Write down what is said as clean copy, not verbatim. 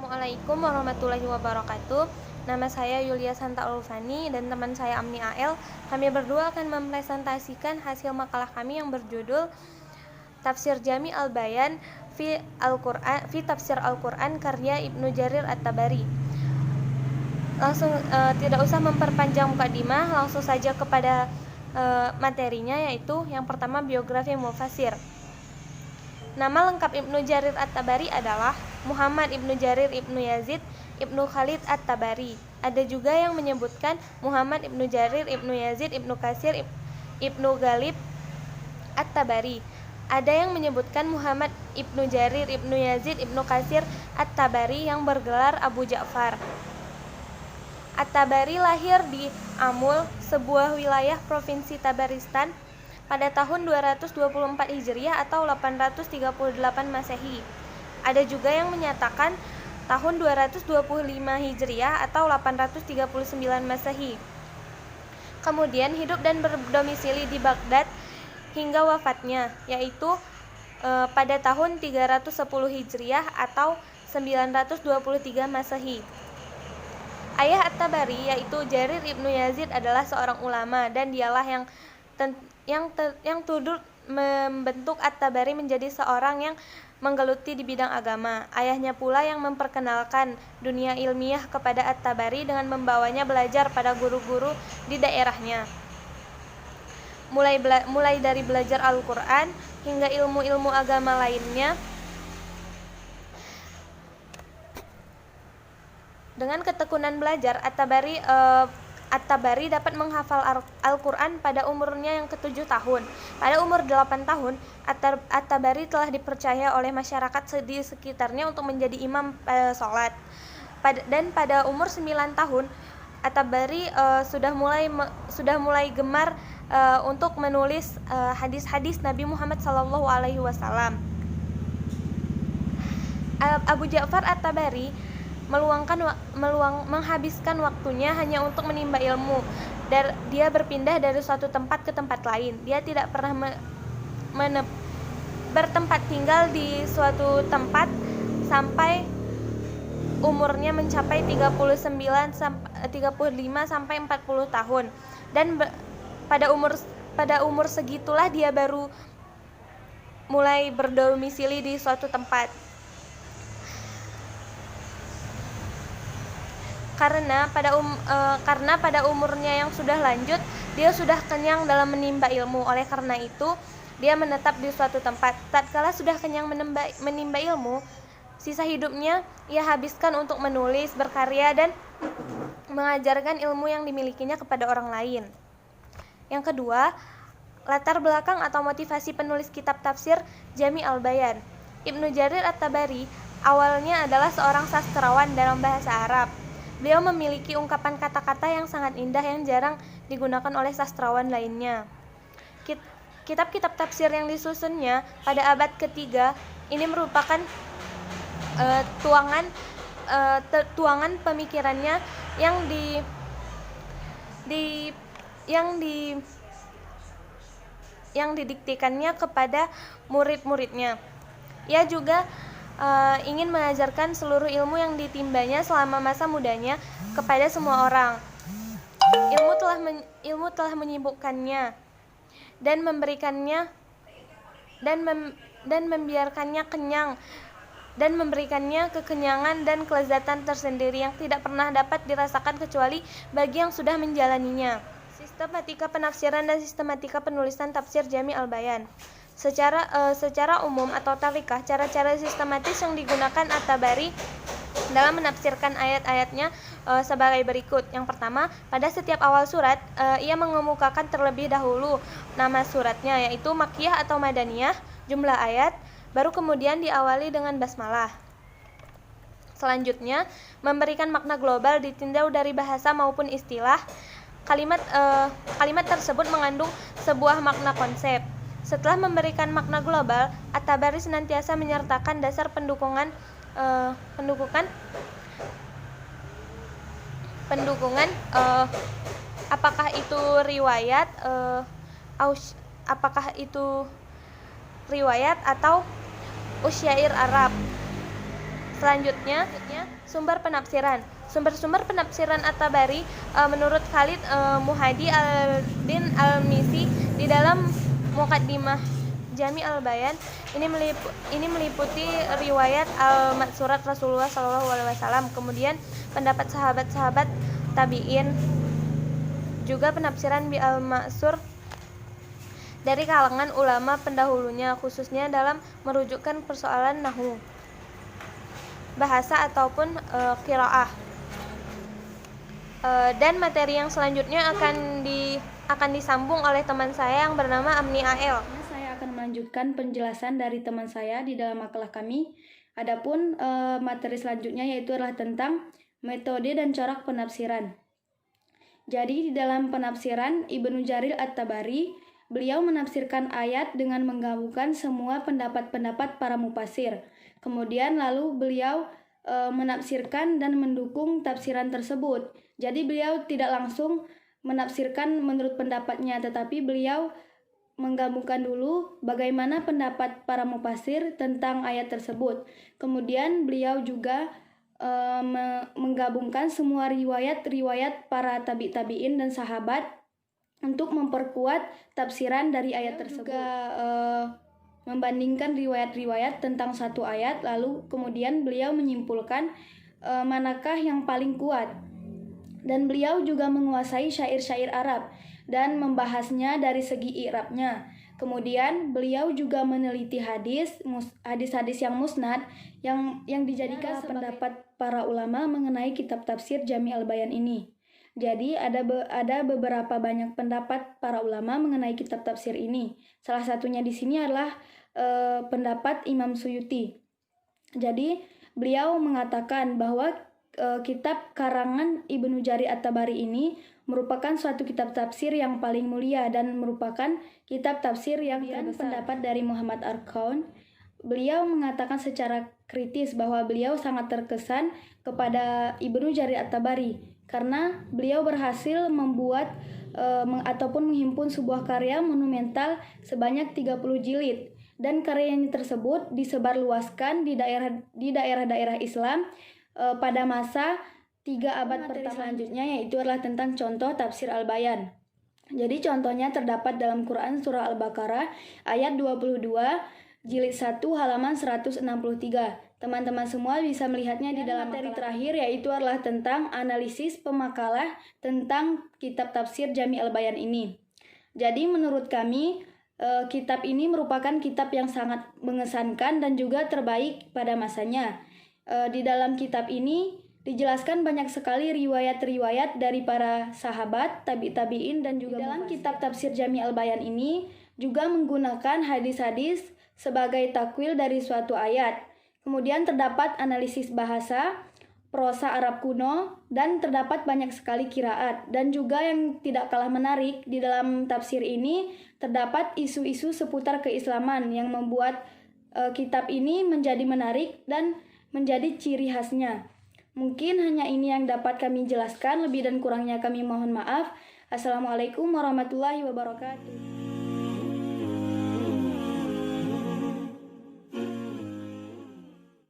Assalamualaikum warahmatullahi wabarakatuh. Nama saya Yulia Santa Ulfani dan teman saya Amni AL. Kami berdua akan mempresentasikan hasil makalah kami yang berjudul Tafsir Jami Al-Bayan fi Tafsir Al-Quran karya Ibnu Jarir At-Tabari. Langsung tidak usah memperpanjang mukadimah, langsung saja kepada materinya, yaitu yang pertama biografi Mufassir. Nama lengkap Ibnu Jarir At-Tabari adalah Muhammad Ibnu Jarir Ibnu Yazid Ibnu Khalid At-Tabari. Ada juga yang menyebutkan Muhammad Ibnu Jarir Ibnu Yazid Ibnu Katsir Ibnu Ghalib At-Tabari. Ada yang menyebutkan Muhammad Ibnu Jarir Ibnu Yazid Ibnu Katsir At-Tabari yang bergelar Abu Ja'far. At-Tabari lahir di Amul, sebuah wilayah provinsi Tabaristan, pada tahun 224 Hijriah atau 838 Masehi. Ada juga yang menyatakan tahun 225 Hijriah atau 839 Masehi. Kemudian hidup dan berdomisili di Baghdad hingga wafatnya, yaitu pada tahun 310 Hijriah atau 923 Masehi. Ayah At-Tabari yaitu Jarir Ibnu Yazid adalah seorang ulama dan dialah yang turut membentuk At-Tabari menjadi seorang yang menggeluti di bidang agama. Ayahnya pula yang memperkenalkan dunia ilmiah kepada At-Tabari dengan membawanya belajar pada guru-guru di daerahnya. Mulai dari belajar Al-Quran hingga ilmu-ilmu agama lainnya. Dengan ketekunan belajar, At-Tabari dapat menghafal Al-Quran pada umurnya yang ke-7 tahun. Pada umur 8 tahun, At-Tabari telah dipercaya oleh masyarakat di sekitarnya untuk menjadi imam sholat. Dan pada umur 9 tahun, At-Tabari sudah mulai gemar untuk menulis hadis-hadis Nabi Muhammad SAW. Abu Ja'far At-Tabari menghabiskan waktunya hanya untuk menimba ilmu. Dia berpindah dari suatu tempat ke tempat lain. Dia tidak pernah bertempat tinggal di suatu tempat sampai umurnya mencapai 35 sampai 40 tahun. Dan pada umur segitulah dia baru mulai berdomisili di suatu tempat. Karena pada umurnya yang sudah lanjut, dia sudah kenyang dalam menimba ilmu. Oleh karena itu, dia menetap di suatu tempat. Tatkala sudah kenyang menimba ilmu, sisa hidupnya ia habiskan untuk menulis, berkarya, dan mengajarkan ilmu yang dimilikinya kepada orang lain. Yang kedua, latar belakang atau motivasi penulis kitab tafsir Jami Al-Bayan. Ibnu Jarir At-Tabari awalnya adalah seorang sastrawan dalam bahasa Arab. Beliau memiliki ungkapan kata-kata yang sangat indah yang jarang digunakan oleh sastrawan lainnya. Kitab-kitab tafsir yang disusunnya pada abad ketiga ini merupakan tuangan pemikirannya yang didiktikannya kepada murid-muridnya. Ia juga ingin mengajarkan seluruh ilmu yang ditimbanya selama masa mudanya kepada semua orang. Ilmu telah menyibukkannya dan membiarkannya kenyang dan memberikannya kekenyangan dan kelezatan tersendiri yang tidak pernah dapat dirasakan kecuali bagi yang sudah menjalaninya. Sistematika penafsiran dan sistematika penulisan tafsir Jami Al-Bayan. Secara umum atau tarikah, cara-cara sistematis yang digunakan At-Tabari dalam menafsirkan ayat-ayatnya sebagai berikut. Yang pertama, pada setiap awal surat, ia mengemukakan terlebih dahulu nama suratnya, yaitu Makkiyah atau Madaniyah, jumlah ayat, baru kemudian diawali dengan basmalah. Selanjutnya, memberikan makna global ditinjau dari bahasa maupun istilah. Kalimat tersebut mengandung sebuah makna konsep. Setelah memberikan makna global, At-Tabari senantiasa menyertakan dasar pendukungan apakah itu riwayat atau usyair Arab. Selanjutnya, sumber penafsiran. Sumber-sumber penafsiran At-Tabari menurut Khalid Muhadi Al-Din Al-Misi di dalam Muqaddimah Jami Al-Bayan ini meliputi riwayat Al-Maksurat Rasulullah SAW, kemudian pendapat sahabat-sahabat tabi'in, juga penafsiran bi Al-Maksur dari kalangan ulama pendahulunya, khususnya dalam merujukkan persoalan nahwu, bahasa ataupun qiraah. Dan materi yang selanjutnya akan disambung oleh teman saya yang bernama Amni AL. Saya akan melanjutkan penjelasan dari teman saya di dalam makalah kami. Adapun materi selanjutnya yaitu adalah tentang metode dan corak penafsiran. Jadi di dalam penafsiran Ibnu Jarir At-Tabari, beliau menafsirkan ayat dengan menggabungkan semua pendapat-pendapat para mufasir. Kemudian lalu beliau menafsirkan dan mendukung tafsiran tersebut. Jadi beliau tidak langsung menafsirkan menurut pendapatnya, tetapi beliau menggabungkan dulu bagaimana pendapat para mufasir tentang ayat tersebut. Kemudian beliau juga menggabungkan semua riwayat-riwayat para tabi'in dan sahabat untuk memperkuat tafsiran dari ayat tersebut. Juga membandingkan riwayat-riwayat tentang satu ayat, lalu kemudian beliau menyimpulkan manakah yang paling kuat. Dan beliau juga menguasai syair-syair Arab dan membahasnya dari segi i'rabnya. Kemudian beliau juga meneliti hadis-hadis yang musnad yang dijadikan pendapat para ulama mengenai kitab tafsir Jami Al-Bayan ini. Jadi ada beberapa banyak pendapat para ulama mengenai kitab tafsir ini. Salah satunya di sini adalah pendapat Imam Suyuti. Jadi beliau mengatakan bahwa kitab karangan Ibnu Jarir At-Tabari ini merupakan suatu kitab tafsir yang paling mulia dan merupakan kitab tafsir yang terbesar. Pendapat dari Muhammad Arkaun, beliau mengatakan secara kritis bahwa beliau sangat terkesan kepada Ibnu Jarir At-Tabari karena beliau berhasil membuat ataupun menghimpun sebuah karya monumental sebanyak 30 jilid, dan karyanya tersebut disebarluaskan di daerah-daerah Islam pada masa 3 abad pertama. Selanjutnya yaitu adalah tentang contoh tafsir Al-Bayan. Jadi contohnya terdapat dalam Quran surah Al-Baqarah ayat 22 jilid 1 halaman 163. Teman-teman semua bisa melihatnya di dalam materi terakhir, yaitu adalah tentang analisis pemakalah tentang kitab tafsir Jami Al-Bayan ini. Jadi menurut kami kitab ini merupakan kitab yang sangat mengesankan dan juga terbaik pada masanya. Di dalam kitab ini dijelaskan banyak sekali riwayat-riwayat dari para sahabat, tabi'in dan juga dalam kitab tafsir Jami Al-Bayan ini juga menggunakan hadis-hadis sebagai takwil dari suatu ayat. Kemudian terdapat analisis bahasa, prosa Arab kuno, dan terdapat banyak sekali qiraat. Dan juga yang tidak kalah menarik, di dalam tafsir ini terdapat isu-isu seputar keislaman yang membuat kitab ini menjadi menarik dan menjadi ciri khasnya. Mungkin hanya ini yang dapat kami jelaskan, lebih dan kurangnya kami mohon maaf. Assalamualaikum warahmatullahi wabarakatuh.